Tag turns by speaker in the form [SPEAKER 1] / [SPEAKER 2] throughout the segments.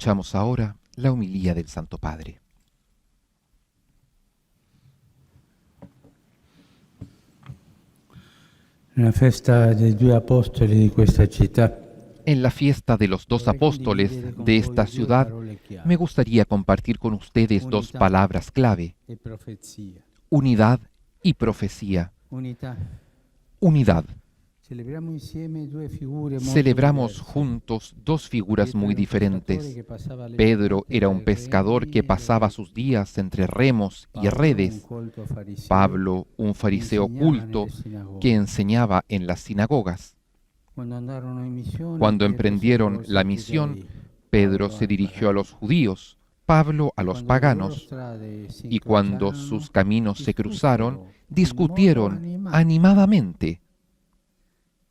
[SPEAKER 1] Escuchamos ahora la homilía del Santo Padre.
[SPEAKER 2] Nella festa dei due apostoli di questa città,
[SPEAKER 1] En la fiesta de los dos apóstoles de esta ciudad, me gustaría compartir con ustedes dos palabras clave:
[SPEAKER 2] e profezia.
[SPEAKER 1] unidad y profecía.
[SPEAKER 2] Unità.
[SPEAKER 1] Unidad.
[SPEAKER 2] Celebriamo insieme due figure molto
[SPEAKER 1] Celebramos
[SPEAKER 2] diverse.
[SPEAKER 1] juntos dos figuras
[SPEAKER 2] Pietro
[SPEAKER 1] muy
[SPEAKER 2] era un pescatore
[SPEAKER 1] diferentes.
[SPEAKER 2] che passava le
[SPEAKER 1] Pedro
[SPEAKER 2] giornate
[SPEAKER 1] era un
[SPEAKER 2] tra i
[SPEAKER 1] pescador
[SPEAKER 2] remi
[SPEAKER 1] que
[SPEAKER 2] e
[SPEAKER 1] pasaba
[SPEAKER 2] le-
[SPEAKER 1] sus días entre remos y
[SPEAKER 2] Paolo, un
[SPEAKER 1] redes.
[SPEAKER 2] colto fariseo,
[SPEAKER 1] Pablo, un fariseo
[SPEAKER 2] insegnava
[SPEAKER 1] culto
[SPEAKER 2] nelle sinagoghe.
[SPEAKER 1] que enseñaba en las sinagogas.
[SPEAKER 2] Quando andarono in missione,
[SPEAKER 1] Cuando
[SPEAKER 2] Pietro si
[SPEAKER 1] emprendieron
[SPEAKER 2] rivolse
[SPEAKER 1] la
[SPEAKER 2] ai
[SPEAKER 1] misión,
[SPEAKER 2] giudei,
[SPEAKER 1] Pedro
[SPEAKER 2] Paolo
[SPEAKER 1] se
[SPEAKER 2] ai
[SPEAKER 1] dirigió a
[SPEAKER 2] pagani.
[SPEAKER 1] los judíos, Pablo a
[SPEAKER 2] E
[SPEAKER 1] los
[SPEAKER 2] quando le loro
[SPEAKER 1] paganos,
[SPEAKER 2] strade si
[SPEAKER 1] y cuando
[SPEAKER 2] incrociarono,
[SPEAKER 1] sus caminos se cruzaron,
[SPEAKER 2] discussero in modo
[SPEAKER 1] discutieron
[SPEAKER 2] animato.
[SPEAKER 1] animadamente.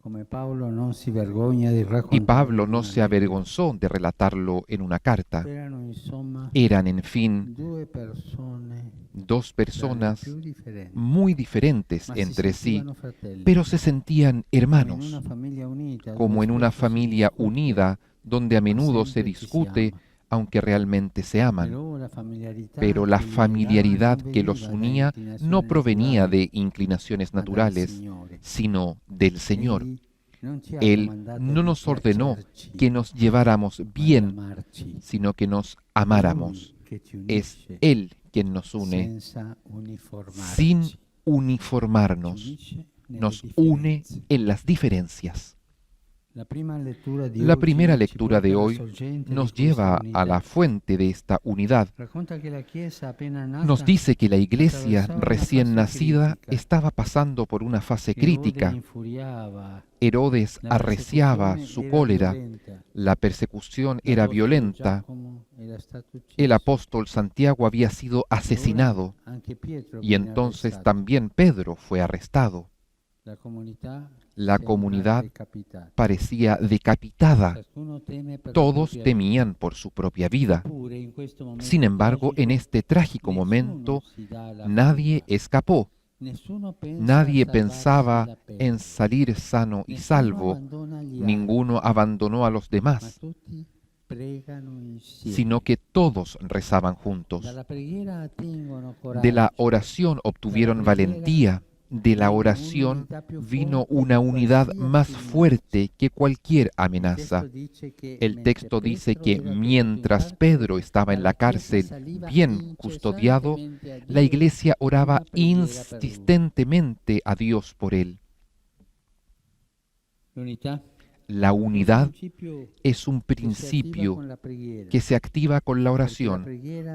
[SPEAKER 2] Come Paolo non si vergogna di
[SPEAKER 1] Y
[SPEAKER 2] raccontare
[SPEAKER 1] Pablo
[SPEAKER 2] in
[SPEAKER 1] no
[SPEAKER 2] una
[SPEAKER 1] se
[SPEAKER 2] lettera.
[SPEAKER 1] avergonzó de relatarlo en una carta.
[SPEAKER 2] Erano insomma
[SPEAKER 1] Eran, en fin,
[SPEAKER 2] due persone
[SPEAKER 1] dos
[SPEAKER 2] tra le
[SPEAKER 1] personas
[SPEAKER 2] più differenti,
[SPEAKER 1] muy diferentes
[SPEAKER 2] ma si
[SPEAKER 1] entre sí,
[SPEAKER 2] sentivano fratelli,
[SPEAKER 1] pero se sentían
[SPEAKER 2] come in
[SPEAKER 1] hermanos,
[SPEAKER 2] una famiglia unita, dove
[SPEAKER 1] como en una
[SPEAKER 2] spesso si
[SPEAKER 1] familia
[SPEAKER 2] discute,
[SPEAKER 1] unida donde a
[SPEAKER 2] ma
[SPEAKER 1] menudo se
[SPEAKER 2] sempre ci si
[SPEAKER 1] discute,
[SPEAKER 2] ama.
[SPEAKER 1] aunque realmente se aman.
[SPEAKER 2] Però la familiarità
[SPEAKER 1] Pero la
[SPEAKER 2] che li legava
[SPEAKER 1] familiaridad
[SPEAKER 2] non
[SPEAKER 1] que los
[SPEAKER 2] veniva da
[SPEAKER 1] unía no
[SPEAKER 2] inclinazioni
[SPEAKER 1] provenía
[SPEAKER 2] naturali,
[SPEAKER 1] de inclinaciones
[SPEAKER 2] ma dal
[SPEAKER 1] naturales,
[SPEAKER 2] Signore.
[SPEAKER 1] sino del Señor.
[SPEAKER 2] Egli non ci ha
[SPEAKER 1] Él
[SPEAKER 2] comandato
[SPEAKER 1] no
[SPEAKER 2] di
[SPEAKER 1] nos ordenó
[SPEAKER 2] piacerci,
[SPEAKER 1] que nos lleváramos
[SPEAKER 2] ma di
[SPEAKER 1] bien,
[SPEAKER 2] amarci.
[SPEAKER 1] sino que nos
[SPEAKER 2] È
[SPEAKER 1] amáramos.
[SPEAKER 2] Lui che ci
[SPEAKER 1] Es
[SPEAKER 2] unisce
[SPEAKER 1] Él quien nos une,
[SPEAKER 2] senza uniformarci.
[SPEAKER 1] sin
[SPEAKER 2] Ci
[SPEAKER 1] uniformarnos.
[SPEAKER 2] unisce nelle
[SPEAKER 1] Nos une
[SPEAKER 2] differenze.
[SPEAKER 1] en las diferencias.
[SPEAKER 2] La prima lettura di
[SPEAKER 1] La
[SPEAKER 2] oggi
[SPEAKER 1] primera
[SPEAKER 2] ci
[SPEAKER 1] lectura
[SPEAKER 2] porta
[SPEAKER 1] de
[SPEAKER 2] alla
[SPEAKER 1] hoy
[SPEAKER 2] sorgente di
[SPEAKER 1] nos
[SPEAKER 2] questa
[SPEAKER 1] lleva a la
[SPEAKER 2] unità.
[SPEAKER 1] fuente de esta unidad.
[SPEAKER 2] Racconta che la Chiesa appena
[SPEAKER 1] Nos
[SPEAKER 2] nata
[SPEAKER 1] dice que la iglesia
[SPEAKER 2] attraversava una
[SPEAKER 1] recién
[SPEAKER 2] fase
[SPEAKER 1] nacida
[SPEAKER 2] critica.
[SPEAKER 1] estaba pasando por una fase
[SPEAKER 2] Erode
[SPEAKER 1] crítica.
[SPEAKER 2] infuriava,
[SPEAKER 1] Herodes
[SPEAKER 2] la
[SPEAKER 1] arreciaba
[SPEAKER 2] persecuzione
[SPEAKER 1] su
[SPEAKER 2] era
[SPEAKER 1] cólera,
[SPEAKER 2] violenta.
[SPEAKER 1] la persecución era
[SPEAKER 2] L'apostolo
[SPEAKER 1] violenta,
[SPEAKER 2] Giacomo era stato
[SPEAKER 1] el
[SPEAKER 2] ucciso.
[SPEAKER 1] apóstol Santiago había sido
[SPEAKER 2] Ora
[SPEAKER 1] asesinado
[SPEAKER 2] anche Pietro
[SPEAKER 1] y
[SPEAKER 2] viene
[SPEAKER 1] entonces
[SPEAKER 2] arrestato.
[SPEAKER 1] también Pedro fue arrestado.
[SPEAKER 2] La comunità
[SPEAKER 1] La
[SPEAKER 2] sembra
[SPEAKER 1] comunidad
[SPEAKER 2] decapitata.
[SPEAKER 1] parecía decapitada.
[SPEAKER 2] Ciascuno teme per la
[SPEAKER 1] Todos
[SPEAKER 2] propria
[SPEAKER 1] temían por su propia vida.
[SPEAKER 2] Eppure, in questo momento
[SPEAKER 1] Sin embargo, en
[SPEAKER 2] tragico,
[SPEAKER 1] este trágico
[SPEAKER 2] nessuno
[SPEAKER 1] momento,
[SPEAKER 2] si dà la
[SPEAKER 1] nadie
[SPEAKER 2] fuga.
[SPEAKER 1] escapó.
[SPEAKER 2] Nessuno pensa a
[SPEAKER 1] Nadie
[SPEAKER 2] salvarsi
[SPEAKER 1] pensaba
[SPEAKER 2] la pelle.
[SPEAKER 1] en salir sano y
[SPEAKER 2] Nessuno
[SPEAKER 1] salvo.
[SPEAKER 2] abbandona gli
[SPEAKER 1] Ninguno
[SPEAKER 2] altri,
[SPEAKER 1] abandonó a los
[SPEAKER 2] ma
[SPEAKER 1] demás,
[SPEAKER 2] tutti pregano insieme.
[SPEAKER 1] sino que todos rezaban juntos.
[SPEAKER 2] Dalla preghiera attingono
[SPEAKER 1] De la
[SPEAKER 2] coraggio.
[SPEAKER 1] oración obtuvieron valentía. De la oración vino una unidad más fuerte que cualquier amenaza. El texto dice que mientras Pedro estaba en la cárcel, bien custodiado, la iglesia oraba insistentemente a Dios por él.
[SPEAKER 2] L'unità
[SPEAKER 1] La unidad es un
[SPEAKER 2] che si attiva
[SPEAKER 1] principio
[SPEAKER 2] con la preghiera,
[SPEAKER 1] que se activa con la oración,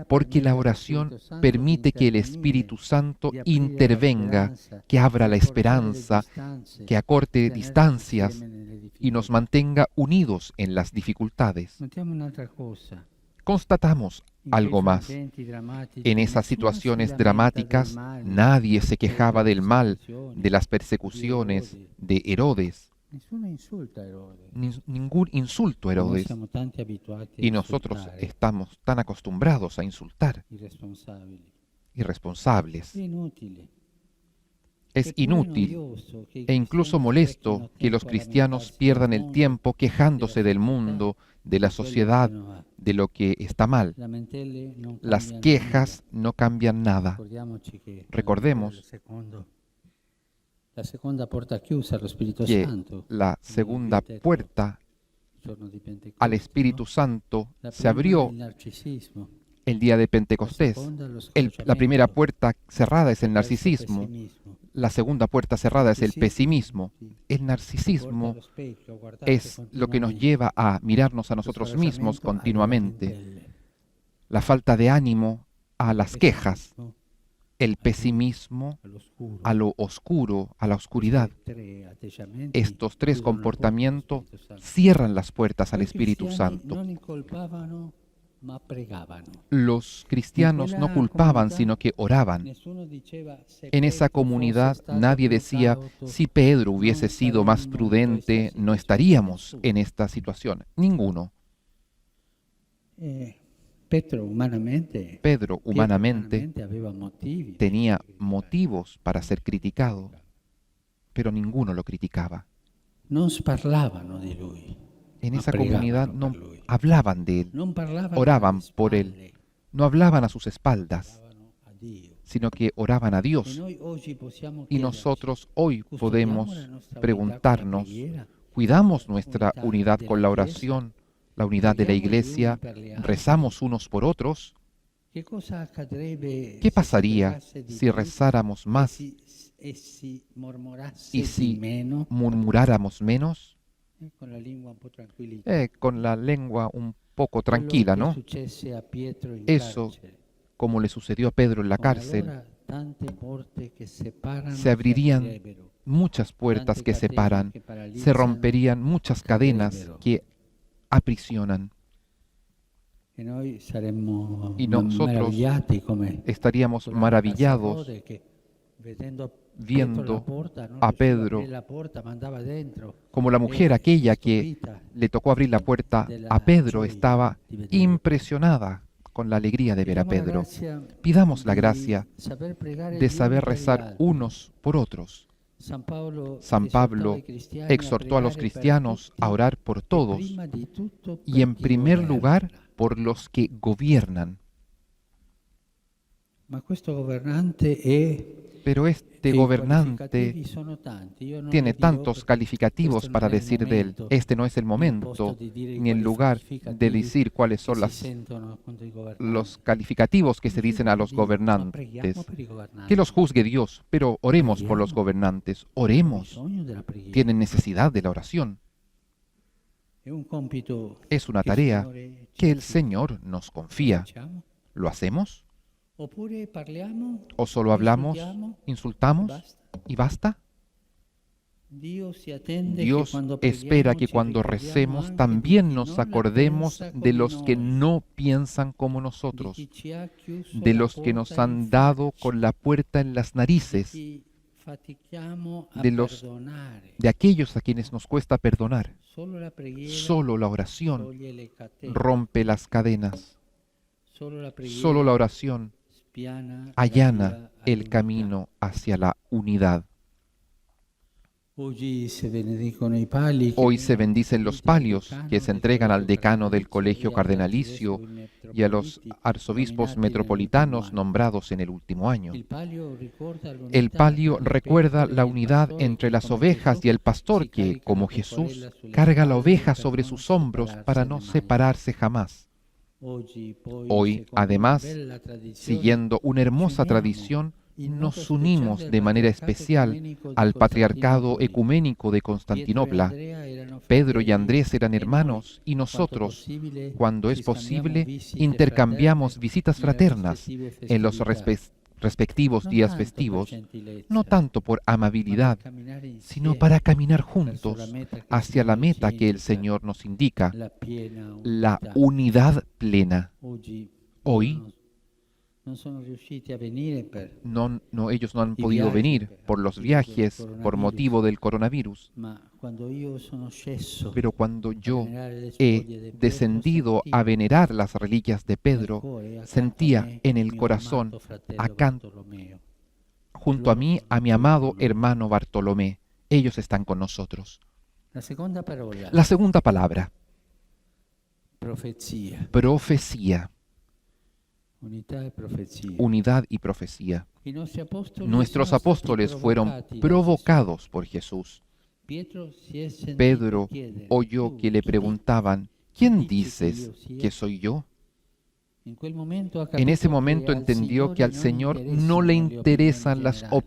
[SPEAKER 1] porque la oración permite que el Espíritu Santo intervenga, que abra la esperanza, que acorte distancias y nos mantenga unidos en las dificultades.
[SPEAKER 2] Notiamo un'altra cosa.
[SPEAKER 1] Constatamos
[SPEAKER 2] In
[SPEAKER 1] algo
[SPEAKER 2] quei
[SPEAKER 1] más.
[SPEAKER 2] frangenti drammatici
[SPEAKER 1] En esas
[SPEAKER 2] nessuno si
[SPEAKER 1] situaciones
[SPEAKER 2] lamenta
[SPEAKER 1] dramáticas,
[SPEAKER 2] del male,
[SPEAKER 1] nadie se quejaba
[SPEAKER 2] delle
[SPEAKER 1] del mal,
[SPEAKER 2] persecuzioni,
[SPEAKER 1] de las persecuciones, de Herodes.
[SPEAKER 2] Nessuno insulta Erode.
[SPEAKER 1] Ningún insulto a
[SPEAKER 2] Noi
[SPEAKER 1] Herodes.
[SPEAKER 2] siamo tanti abituati a
[SPEAKER 1] Y nosotros
[SPEAKER 2] insultare
[SPEAKER 1] estamos tan acostumbrados a insultar,
[SPEAKER 2] i responsabili.
[SPEAKER 1] irresponsables.
[SPEAKER 2] È inutile.
[SPEAKER 1] Es
[SPEAKER 2] È pure
[SPEAKER 1] inútil
[SPEAKER 2] noioso che i
[SPEAKER 1] e incluso
[SPEAKER 2] cristiani
[SPEAKER 1] molesto
[SPEAKER 2] sprechino
[SPEAKER 1] que los
[SPEAKER 2] tempo a
[SPEAKER 1] cristianos
[SPEAKER 2] lamentarsi
[SPEAKER 1] pierdan
[SPEAKER 2] del
[SPEAKER 1] el
[SPEAKER 2] mondo,
[SPEAKER 1] tiempo quejándose del
[SPEAKER 2] della
[SPEAKER 1] mundo, de la
[SPEAKER 2] di quello
[SPEAKER 1] sociedad,
[SPEAKER 2] che non va.
[SPEAKER 1] de lo que está mal.
[SPEAKER 2] Lamentele non
[SPEAKER 1] Las
[SPEAKER 2] cambiano
[SPEAKER 1] quejas no cambian
[SPEAKER 2] nulla.
[SPEAKER 1] nada.
[SPEAKER 2] Ricordiamoci che
[SPEAKER 1] Recordemos
[SPEAKER 2] la seconda porta chiusa allo Spirito
[SPEAKER 1] que
[SPEAKER 2] Santo,
[SPEAKER 1] la segunda puerta
[SPEAKER 2] il giorno di Pentecoste,
[SPEAKER 1] al Espíritu Santo
[SPEAKER 2] La
[SPEAKER 1] se
[SPEAKER 2] prima
[SPEAKER 1] abrió
[SPEAKER 2] il narcisismo,
[SPEAKER 1] el día de
[SPEAKER 2] la
[SPEAKER 1] Pentecostés.
[SPEAKER 2] seconda lo
[SPEAKER 1] La
[SPEAKER 2] scoraggiamento,
[SPEAKER 1] primera puerta cerrada es el
[SPEAKER 2] la terza
[SPEAKER 1] narcisismo.
[SPEAKER 2] pessimismo.
[SPEAKER 1] La segunda puerta cerrada es el pesimismo.
[SPEAKER 2] Sì,
[SPEAKER 1] El
[SPEAKER 2] porta
[SPEAKER 1] narcisismo
[SPEAKER 2] allo specchio, guardate
[SPEAKER 1] es lo que nos
[SPEAKER 2] continuamente.
[SPEAKER 1] lleva a mirarnos a
[SPEAKER 2] Lo
[SPEAKER 1] nosotros mismos
[SPEAKER 2] scoraggiamento alle
[SPEAKER 1] continuamente.
[SPEAKER 2] lamentele.
[SPEAKER 1] La falta de ánimo a las
[SPEAKER 2] Il
[SPEAKER 1] quejas,
[SPEAKER 2] pessimismo
[SPEAKER 1] el pesimismo
[SPEAKER 2] all'oscuro.
[SPEAKER 1] a lo oscuro, a la oscuridad.
[SPEAKER 2] Questi tre atteggiamenti
[SPEAKER 1] Estos tres
[SPEAKER 2] chiudono la porta allo
[SPEAKER 1] comportamientos
[SPEAKER 2] Spirito Santo.
[SPEAKER 1] cierran las puertas al
[SPEAKER 2] I
[SPEAKER 1] Espíritu
[SPEAKER 2] cristiani
[SPEAKER 1] Santo.
[SPEAKER 2] non incolpavano, ma pregavano.
[SPEAKER 1] Los cristianos no culpaban, sino que oraban.
[SPEAKER 2] Nessuno diceva se
[SPEAKER 1] En esa
[SPEAKER 2] Petro
[SPEAKER 1] comunidad
[SPEAKER 2] fosse stato
[SPEAKER 1] nadie
[SPEAKER 2] più
[SPEAKER 1] decía,
[SPEAKER 2] cauto,
[SPEAKER 1] si Pedro hubiese
[SPEAKER 2] no
[SPEAKER 1] sido más
[SPEAKER 2] saremmo in
[SPEAKER 1] prudente,
[SPEAKER 2] questa
[SPEAKER 1] no
[SPEAKER 2] situazione.
[SPEAKER 1] estaríamos
[SPEAKER 2] Nessuno.
[SPEAKER 1] en esta situación. Ninguno.
[SPEAKER 2] Petro humanamente,
[SPEAKER 1] Pedro
[SPEAKER 2] Pietro
[SPEAKER 1] humanamente
[SPEAKER 2] aveva motivi
[SPEAKER 1] tenía
[SPEAKER 2] per criticare.
[SPEAKER 1] motivos para ser criticado, pero ninguno lo criticaba.
[SPEAKER 2] Non sparlavano di lui,
[SPEAKER 1] En
[SPEAKER 2] ma
[SPEAKER 1] esa comunidad
[SPEAKER 2] pregavano
[SPEAKER 1] no
[SPEAKER 2] per lui.
[SPEAKER 1] hablaban de él,
[SPEAKER 2] Non parlavano
[SPEAKER 1] oraban
[SPEAKER 2] alle
[SPEAKER 1] por él,
[SPEAKER 2] spalle,
[SPEAKER 1] no hablaban a sus espaldas,
[SPEAKER 2] parlavano a Dio.
[SPEAKER 1] sino que oraban a
[SPEAKER 2] E
[SPEAKER 1] Dios.
[SPEAKER 2] noi oggi possiamo
[SPEAKER 1] Y
[SPEAKER 2] chiederci,
[SPEAKER 1] nosotros hoy
[SPEAKER 2] custodiamo la
[SPEAKER 1] podemos
[SPEAKER 2] nostra unità con la
[SPEAKER 1] preguntarnos,
[SPEAKER 2] preghiera,
[SPEAKER 1] ¿cuidamos nuestra
[SPEAKER 2] unità
[SPEAKER 1] unidad con
[SPEAKER 2] della
[SPEAKER 1] la
[SPEAKER 2] Chiesa?
[SPEAKER 1] oración, la unidad de la
[SPEAKER 2] Preghiamo gli uni
[SPEAKER 1] iglesia?
[SPEAKER 2] per gli altri?
[SPEAKER 1] ¿Rezamos unos por otros?
[SPEAKER 2] Che cosa accadrebbe
[SPEAKER 1] ¿Qué
[SPEAKER 2] se si
[SPEAKER 1] pasaría
[SPEAKER 2] pregasse di
[SPEAKER 1] si
[SPEAKER 2] più
[SPEAKER 1] rezáramos
[SPEAKER 2] e
[SPEAKER 1] más
[SPEAKER 2] si mormorasse
[SPEAKER 1] y
[SPEAKER 2] di
[SPEAKER 1] si
[SPEAKER 2] meno?
[SPEAKER 1] murmuráramos menos?
[SPEAKER 2] Con la lingua un po' tranquillita.
[SPEAKER 1] Con la lengua un poco
[SPEAKER 2] Quello
[SPEAKER 1] tranquila,
[SPEAKER 2] che
[SPEAKER 1] ¿no?
[SPEAKER 2] successe a Pietro in
[SPEAKER 1] Eso,
[SPEAKER 2] carcere.
[SPEAKER 1] como le sucedió a Pedro en la
[SPEAKER 2] Come
[SPEAKER 1] cárcel,
[SPEAKER 2] allora tante porte che separano
[SPEAKER 1] se
[SPEAKER 2] si
[SPEAKER 1] abrirían
[SPEAKER 2] aprirebbero,
[SPEAKER 1] muchas puertas
[SPEAKER 2] tante
[SPEAKER 1] que
[SPEAKER 2] catene
[SPEAKER 1] separan,
[SPEAKER 2] che
[SPEAKER 1] se
[SPEAKER 2] paralizzano
[SPEAKER 1] romperían muchas cadenas
[SPEAKER 2] cadrebbero.
[SPEAKER 1] que aprisionan.
[SPEAKER 2] E noi saremmo
[SPEAKER 1] Y nosotros
[SPEAKER 2] meravigliati come
[SPEAKER 1] estaríamos
[SPEAKER 2] quell'uomo
[SPEAKER 1] maravillados
[SPEAKER 2] sacerdote che vedendo a Pietro
[SPEAKER 1] viendo
[SPEAKER 2] alla porta, non
[SPEAKER 1] a
[SPEAKER 2] riusciva
[SPEAKER 1] Pedro
[SPEAKER 2] aprire la porta, ma andava dentro.
[SPEAKER 1] como la mujer aquella que
[SPEAKER 2] Stupita
[SPEAKER 1] le tocó abrir la puerta
[SPEAKER 2] della
[SPEAKER 1] a Pedro
[SPEAKER 2] gioia
[SPEAKER 1] estaba
[SPEAKER 2] di vedere.
[SPEAKER 1] impresionada con la alegría de ver a
[SPEAKER 2] Chiediamo la
[SPEAKER 1] Pedro.
[SPEAKER 2] grazia
[SPEAKER 1] Pidamos la
[SPEAKER 2] di
[SPEAKER 1] gracia
[SPEAKER 2] saber pregare
[SPEAKER 1] de
[SPEAKER 2] gli uni
[SPEAKER 1] saber
[SPEAKER 2] per gli
[SPEAKER 1] rezar
[SPEAKER 2] altri.
[SPEAKER 1] unos por otros.
[SPEAKER 2] San Pablo
[SPEAKER 1] San Pablo exhortó a los cristianos a orar por todos y en primer lugar por los que gobiernan.
[SPEAKER 2] Ma questo governante è
[SPEAKER 1] Pero este
[SPEAKER 2] e i
[SPEAKER 1] gobernante
[SPEAKER 2] qualificativi sono tanti. Io non
[SPEAKER 1] tiene
[SPEAKER 2] lo dirò
[SPEAKER 1] tantos
[SPEAKER 2] perché
[SPEAKER 1] calificativos
[SPEAKER 2] questo
[SPEAKER 1] para
[SPEAKER 2] non è il
[SPEAKER 1] decir de él.
[SPEAKER 2] momento
[SPEAKER 1] Este no es el
[SPEAKER 2] ni il posto
[SPEAKER 1] momento
[SPEAKER 2] di dire i
[SPEAKER 1] ni el lugar de
[SPEAKER 2] qualificativi
[SPEAKER 1] decir cuáles
[SPEAKER 2] che
[SPEAKER 1] son
[SPEAKER 2] si
[SPEAKER 1] las
[SPEAKER 2] sentono contro i governanti.
[SPEAKER 1] los calificativos que se dicen a los
[SPEAKER 2] Ma preghiamo
[SPEAKER 1] gobernantes.
[SPEAKER 2] per i governanti.
[SPEAKER 1] Que los juzgue Dios, pero oremos por los
[SPEAKER 2] Preghiamo.
[SPEAKER 1] gobernantes,
[SPEAKER 2] Hanno
[SPEAKER 1] oremos.
[SPEAKER 2] bisogno della preghiera.
[SPEAKER 1] Tienen necesidad de la oración.
[SPEAKER 2] È un compito
[SPEAKER 1] Es una
[SPEAKER 2] che il
[SPEAKER 1] tarea
[SPEAKER 2] Signore ci
[SPEAKER 1] que el
[SPEAKER 2] affida.
[SPEAKER 1] Señor nos confía.
[SPEAKER 2] Facciamo?
[SPEAKER 1] ¿Lo hacemos?
[SPEAKER 2] Oppure parliamo,
[SPEAKER 1] ¿O solo hablamos,
[SPEAKER 2] insultiamo,
[SPEAKER 1] insultamos
[SPEAKER 2] basta.
[SPEAKER 1] y basta?
[SPEAKER 2] Dio si attende
[SPEAKER 1] Dios
[SPEAKER 2] che quando
[SPEAKER 1] espera
[SPEAKER 2] preghiamo
[SPEAKER 1] que
[SPEAKER 2] ci
[SPEAKER 1] cuando
[SPEAKER 2] ricordiamo
[SPEAKER 1] recemos
[SPEAKER 2] anche di
[SPEAKER 1] también
[SPEAKER 2] chi
[SPEAKER 1] nos
[SPEAKER 2] non la
[SPEAKER 1] acordemos
[SPEAKER 2] pensa
[SPEAKER 1] de
[SPEAKER 2] come
[SPEAKER 1] los que
[SPEAKER 2] noi,
[SPEAKER 1] no piensan como
[SPEAKER 2] di
[SPEAKER 1] nosotros,
[SPEAKER 2] chi ci ha chiuso
[SPEAKER 1] de
[SPEAKER 2] la
[SPEAKER 1] los que nos
[SPEAKER 2] porta in
[SPEAKER 1] han dado
[SPEAKER 2] faccia,
[SPEAKER 1] con la puerta en las
[SPEAKER 2] di
[SPEAKER 1] narices,
[SPEAKER 2] chi fatichiamo a
[SPEAKER 1] de los
[SPEAKER 2] perdonare.
[SPEAKER 1] de aquellos a quienes nos cuesta perdonar.
[SPEAKER 2] Solo la preghiera
[SPEAKER 1] Solo la oración
[SPEAKER 2] toglie le catene.
[SPEAKER 1] rompe las cadenas.
[SPEAKER 2] Solo la preghiera
[SPEAKER 1] Solo la oración
[SPEAKER 2] spiana la
[SPEAKER 1] allana
[SPEAKER 2] via
[SPEAKER 1] el
[SPEAKER 2] all'unità.
[SPEAKER 1] camino hacia la unidad.
[SPEAKER 2] Oggi se benedicono i pali che
[SPEAKER 1] Hoy se
[SPEAKER 2] vengono
[SPEAKER 1] bendicen los
[SPEAKER 2] distribuiti al
[SPEAKER 1] palios
[SPEAKER 2] decano
[SPEAKER 1] que se
[SPEAKER 2] del
[SPEAKER 1] entregan al decano del
[SPEAKER 2] Colegio
[SPEAKER 1] colegio cardenalicio y a los arzobispos metropolitanos nombrados en el último año.
[SPEAKER 2] Il palio ricorda l'unità
[SPEAKER 1] El palio
[SPEAKER 2] del
[SPEAKER 1] recuerda
[SPEAKER 2] pecore
[SPEAKER 1] la
[SPEAKER 2] e il
[SPEAKER 1] unidad
[SPEAKER 2] pastore
[SPEAKER 1] entre
[SPEAKER 2] che
[SPEAKER 1] las
[SPEAKER 2] come
[SPEAKER 1] ovejas
[SPEAKER 2] Gesù
[SPEAKER 1] y el pastor
[SPEAKER 2] si
[SPEAKER 1] que,
[SPEAKER 2] carica
[SPEAKER 1] como
[SPEAKER 2] la
[SPEAKER 1] Jesús,
[SPEAKER 2] pecorella sulle
[SPEAKER 1] carga la
[SPEAKER 2] spalle
[SPEAKER 1] oveja
[SPEAKER 2] per
[SPEAKER 1] sobre
[SPEAKER 2] non
[SPEAKER 1] sus hombros para no
[SPEAKER 2] separarsi mai.
[SPEAKER 1] separarse jamás.
[SPEAKER 2] Oggi, poi,
[SPEAKER 1] Hoy,
[SPEAKER 2] secondo una
[SPEAKER 1] además,
[SPEAKER 2] bella tradizione,
[SPEAKER 1] siguiendo una hermosa
[SPEAKER 2] ci uniamo
[SPEAKER 1] tradición,
[SPEAKER 2] in modo
[SPEAKER 1] nos
[SPEAKER 2] speciale
[SPEAKER 1] unimos
[SPEAKER 2] al
[SPEAKER 1] de manera
[SPEAKER 2] patriarcato
[SPEAKER 1] especial
[SPEAKER 2] ecumenico di
[SPEAKER 1] al patriarcado
[SPEAKER 2] Costantinopoli.
[SPEAKER 1] ecuménico de
[SPEAKER 2] Pietro e
[SPEAKER 1] Constantinopla.
[SPEAKER 2] Andrea erano
[SPEAKER 1] Pedro y
[SPEAKER 2] fratelli
[SPEAKER 1] Andrés eran
[SPEAKER 2] e
[SPEAKER 1] hermanos y
[SPEAKER 2] noi,
[SPEAKER 1] nosotros,
[SPEAKER 2] quanto possibile,
[SPEAKER 1] cuando es
[SPEAKER 2] ci scambiamo
[SPEAKER 1] posible,
[SPEAKER 2] visite
[SPEAKER 1] intercambiamos
[SPEAKER 2] fraterne
[SPEAKER 1] visitas
[SPEAKER 2] nelle
[SPEAKER 1] fraternas
[SPEAKER 2] rispettive
[SPEAKER 1] en los
[SPEAKER 2] festività.
[SPEAKER 1] respectivos
[SPEAKER 2] Non
[SPEAKER 1] días
[SPEAKER 2] tanto per
[SPEAKER 1] festivos,
[SPEAKER 2] gentilezza,
[SPEAKER 1] no tanto por
[SPEAKER 2] ma per
[SPEAKER 1] amabilidad,
[SPEAKER 2] camminare
[SPEAKER 1] sino
[SPEAKER 2] insieme
[SPEAKER 1] para caminar
[SPEAKER 2] verso la
[SPEAKER 1] juntos
[SPEAKER 2] meta che il
[SPEAKER 1] hacia la
[SPEAKER 2] Signore
[SPEAKER 1] meta
[SPEAKER 2] ci
[SPEAKER 1] que el
[SPEAKER 2] indica,
[SPEAKER 1] Señor nos indica,
[SPEAKER 2] la piena
[SPEAKER 1] la
[SPEAKER 2] unità.
[SPEAKER 1] unidad plena.
[SPEAKER 2] Oggi
[SPEAKER 1] Hoy
[SPEAKER 2] non sono riusciti a venire per,
[SPEAKER 1] ellos no han
[SPEAKER 2] I
[SPEAKER 1] podido
[SPEAKER 2] viaggi
[SPEAKER 1] venir
[SPEAKER 2] per
[SPEAKER 1] por los
[SPEAKER 2] motivo del
[SPEAKER 1] viajes, por
[SPEAKER 2] coronavirus.
[SPEAKER 1] motivo del coronavirus,
[SPEAKER 2] ma quando io sono sceso
[SPEAKER 1] pero cuando
[SPEAKER 2] a
[SPEAKER 1] yo
[SPEAKER 2] venerare le
[SPEAKER 1] he
[SPEAKER 2] spoglie di Pietro,
[SPEAKER 1] descendido
[SPEAKER 2] sentivo
[SPEAKER 1] a venerar las reliquias de
[SPEAKER 2] nel
[SPEAKER 1] Pedro,
[SPEAKER 2] cuore, accanto a
[SPEAKER 1] sentía
[SPEAKER 2] me,
[SPEAKER 1] en
[SPEAKER 2] il
[SPEAKER 1] el
[SPEAKER 2] mio
[SPEAKER 1] corazón,
[SPEAKER 2] amato fratello
[SPEAKER 1] acá,
[SPEAKER 2] Bartolomeo.
[SPEAKER 1] junto a mí, a mi amado hermano Bartolomé. Ellos están con nosotros.
[SPEAKER 2] La seconda parola,
[SPEAKER 1] La segunda palabra,
[SPEAKER 2] profezia,
[SPEAKER 1] profecía,
[SPEAKER 2] unità e profezia.
[SPEAKER 1] unidad y profecía.
[SPEAKER 2] I nostri apostoli
[SPEAKER 1] Nuestros
[SPEAKER 2] sono stati
[SPEAKER 1] apóstoles fueron
[SPEAKER 2] provocati da
[SPEAKER 1] provocados por Jesús.
[SPEAKER 2] Gesù. Pietro si è sentito
[SPEAKER 1] Pedro
[SPEAKER 2] chiedere,
[SPEAKER 1] oyó
[SPEAKER 2] "Tu
[SPEAKER 1] que le
[SPEAKER 2] chi
[SPEAKER 1] preguntaban, ¿quién
[SPEAKER 2] dici che
[SPEAKER 1] dices
[SPEAKER 2] io sia?"
[SPEAKER 1] que soy yo?
[SPEAKER 2] In quel momento ha
[SPEAKER 1] En ese
[SPEAKER 2] capito
[SPEAKER 1] momento
[SPEAKER 2] che al
[SPEAKER 1] entendió que al Señor
[SPEAKER 2] Signore
[SPEAKER 1] no le
[SPEAKER 2] interessano
[SPEAKER 1] interesan
[SPEAKER 2] le
[SPEAKER 1] las
[SPEAKER 2] opinioni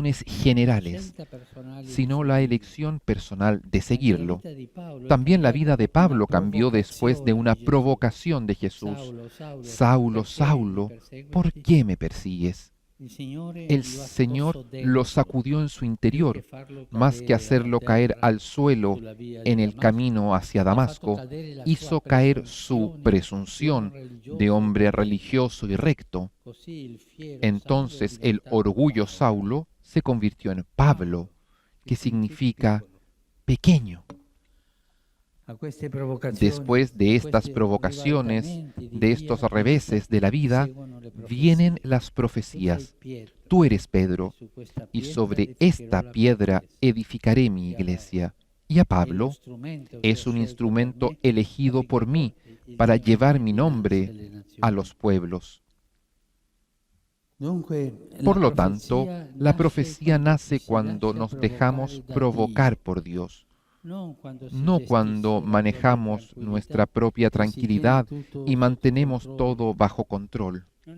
[SPEAKER 1] opiniones generales,
[SPEAKER 2] scelta personale di
[SPEAKER 1] sino la
[SPEAKER 2] seguirlo.
[SPEAKER 1] elección personal de
[SPEAKER 2] Anche la
[SPEAKER 1] seguirlo.
[SPEAKER 2] vita di Paolo è
[SPEAKER 1] También la
[SPEAKER 2] cambiata
[SPEAKER 1] vida de
[SPEAKER 2] dopo una
[SPEAKER 1] Pablo cambió después de una
[SPEAKER 2] provocazione
[SPEAKER 1] provocación
[SPEAKER 2] di Gesù.
[SPEAKER 1] de Jesús.
[SPEAKER 2] Saulo,
[SPEAKER 1] Saulo,
[SPEAKER 2] perché mi
[SPEAKER 1] Saulo,
[SPEAKER 2] perseguiti?
[SPEAKER 1] ¿por qué me persigues?
[SPEAKER 2] Il Signore
[SPEAKER 1] El
[SPEAKER 2] lo ha
[SPEAKER 1] Señor
[SPEAKER 2] scosso dentro,
[SPEAKER 1] lo sacudió en su
[SPEAKER 2] più
[SPEAKER 1] interior,
[SPEAKER 2] che farlo
[SPEAKER 1] más que
[SPEAKER 2] cadere
[SPEAKER 1] hacerlo
[SPEAKER 2] a
[SPEAKER 1] caer
[SPEAKER 2] terra
[SPEAKER 1] al suelo
[SPEAKER 2] sulla via di
[SPEAKER 1] en el
[SPEAKER 2] Damasco.
[SPEAKER 1] camino hacia
[SPEAKER 2] Ha fatto
[SPEAKER 1] Damasco,
[SPEAKER 2] cadere la
[SPEAKER 1] hizo
[SPEAKER 2] sua
[SPEAKER 1] caer su
[SPEAKER 2] presunzione
[SPEAKER 1] presunción de hombre religioso y recto.
[SPEAKER 2] Così il fiero
[SPEAKER 1] Entonces
[SPEAKER 2] Saulo è
[SPEAKER 1] el
[SPEAKER 2] diventato
[SPEAKER 1] orgullo
[SPEAKER 2] Paolo.
[SPEAKER 1] Saulo se convirtió en Pablo, que significa pequeño.
[SPEAKER 2] A queste provocazioni,
[SPEAKER 1] Después de
[SPEAKER 2] a
[SPEAKER 1] estas
[SPEAKER 2] questi
[SPEAKER 1] provocaciones,
[SPEAKER 2] ribaltamenti di
[SPEAKER 1] de estos
[SPEAKER 2] via,
[SPEAKER 1] reveses de la vida,
[SPEAKER 2] seguono le profezie.
[SPEAKER 1] vienen las
[SPEAKER 2] Tu sei
[SPEAKER 1] profecías.
[SPEAKER 2] Pietro,
[SPEAKER 1] Tú eres Pedro,
[SPEAKER 2] e su questa
[SPEAKER 1] y
[SPEAKER 2] pietra
[SPEAKER 1] sobre
[SPEAKER 2] edificherò
[SPEAKER 1] esta
[SPEAKER 2] la mia
[SPEAKER 1] piedra
[SPEAKER 2] chiesa.
[SPEAKER 1] edificaré mi iglesia, Y a Pablo es un instrumento elegido por mí para llevar mi nombre a los pueblos. Por lo tanto, la profecía nace cuando nos dejamos provocar por Dios, no cuando manejamos nuestra propia tranquilidad y mantenemos todo bajo control. No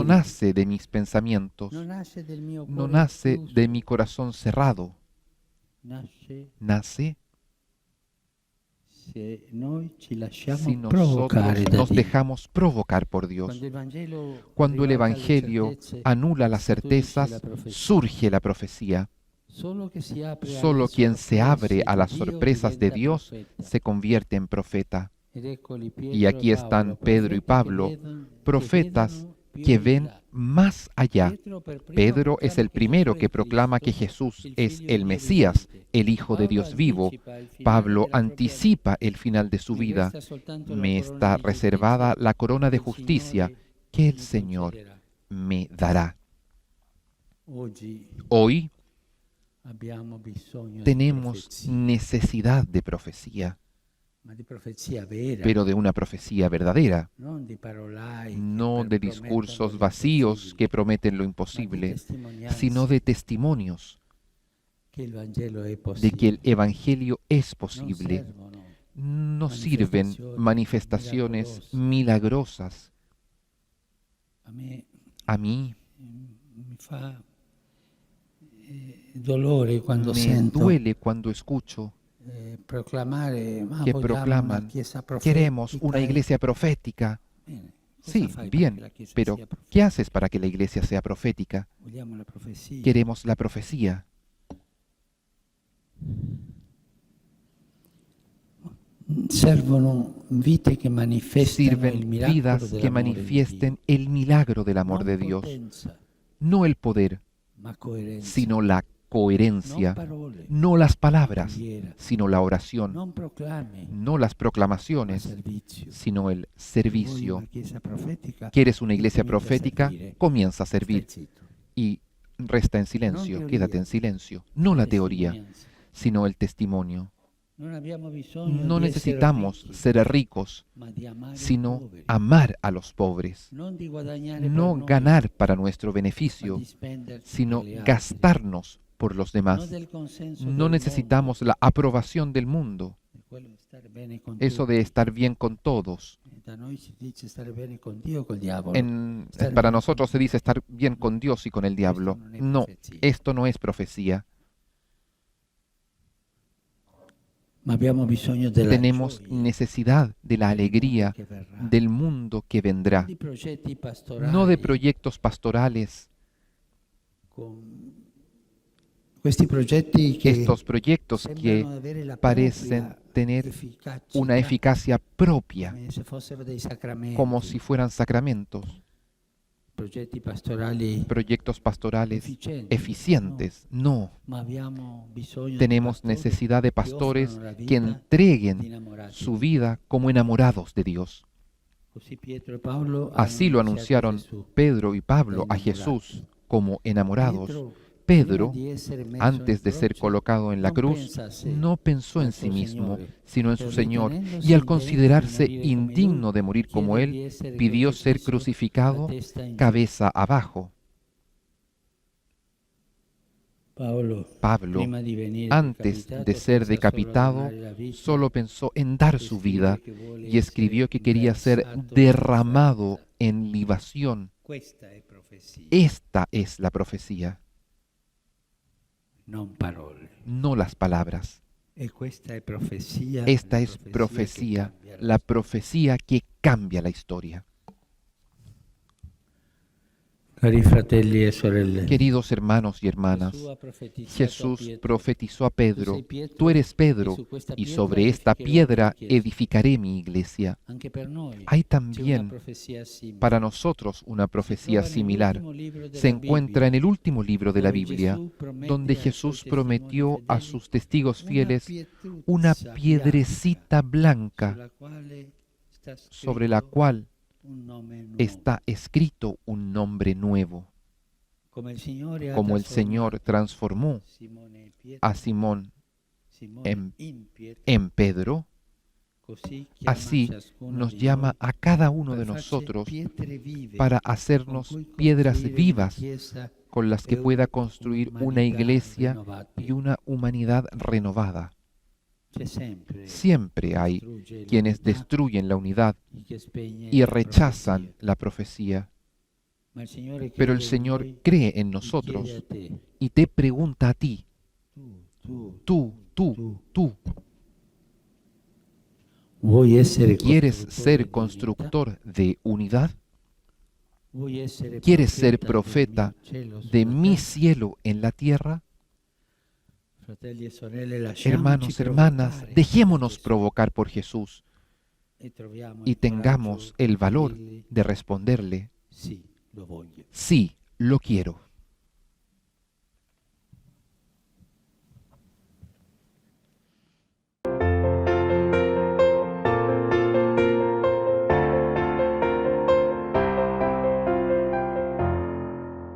[SPEAKER 1] nace de mis pensamientos, no nace de mi corazón cerrado, nace si nosotros nos dejamos provocar por Dios. Cuando el Evangelio anula las certezas, surge la profecía. Solo quien se abre a las sorpresas de Dios se convierte en profeta. Y aquí están Pedro y Pablo, profetas que ven más allá. Pedro es el primero que proclama que Jesús es el Mesías, el Hijo de Dios vivo. Pablo anticipa el final de su vida. Me está reservada la corona de justicia que el Señor me dará. Hoy tenemos necesidad de profecía, pero de una profecía verdadera, no de discursos vacíos que prometen lo imposible, sino de testimonios de que el Evangelio es posible. No sirven manifestaciones milagrosas. A mí me duele cuando escucho que proclaman, queremos una iglesia profética. Sí, bien, pero ¿qué haces para que la iglesia sea profética? Queremos la profecía.
[SPEAKER 2] Sirven
[SPEAKER 1] vidas que manifiesten el milagro del amor de Dios, no el poder, sino la coherencia, no las palabras, sino la oración, no las proclamaciones, sino el servicio. ¿Quieres una iglesia profética? Comienza a servir y resta en silencio, quédate en silencio, no la teoría, sino el testimonio. No necesitamos ser ricos, sino amar a los pobres. No ganar para nuestro beneficio, sino gastarnos por los demás. No necesitamos la aprobación del mundo. Eso de estar bien con todos. Para nosotros se dice estar bien con Dios y con el diablo. No, esto no es profecía. Tenemos necesidad de la alegría del mundo que vendrá, no de proyectos pastorales. Estos proyectos que parecen tener una eficacia propia, como si fueran sacramentos. Proyectos pastorales eficientes. No. Tenemos necesidad de pastores que entreguen su vida como enamorados de Dios. Así lo anunciaron Pedro y Pablo a Jesús como enamorados. Pedro, antes de ser colocado en la cruz, no pensó en sí mismo, sino en su Señor, y al considerarse indigno de morir como Él, pidió ser crucificado cabeza abajo. Pablo, antes de ser decapitado, solo pensó en dar su vida y escribió que quería ser derramado en libación. Esta es la profecía. No las palabras. Esta es profecía, la profecía que cambia la historia. Queridos hermanos y hermanas, Jesús profetizó a Pedro, tú eres Pedro, y sobre esta piedra edificaré mi iglesia. Hay también para nosotros una profecía similar. Se encuentra en el último libro de la Biblia, donde Jesús prometió a sus testigos fieles una piedrecita blanca sobre la cual está escrito un nombre nuevo. como el Señor transformó a Simón en Pedro, así nos llama a cada uno de nosotros para hacernos piedras vivas con las que pueda construir una iglesia y una humanidad renovada. Siempre hay quienes destruyen la unidad y rechazan la profecía, pero el Señor cree en nosotros y te pregunta a ti, tú, ¿quieres ser constructor de unidad? ¿Quieres ser profeta de mi cielo en la tierra? Hermanos, hermanas, dejémonos provocar por Jesús y tengamos el valor de responderle, sí, lo quiero.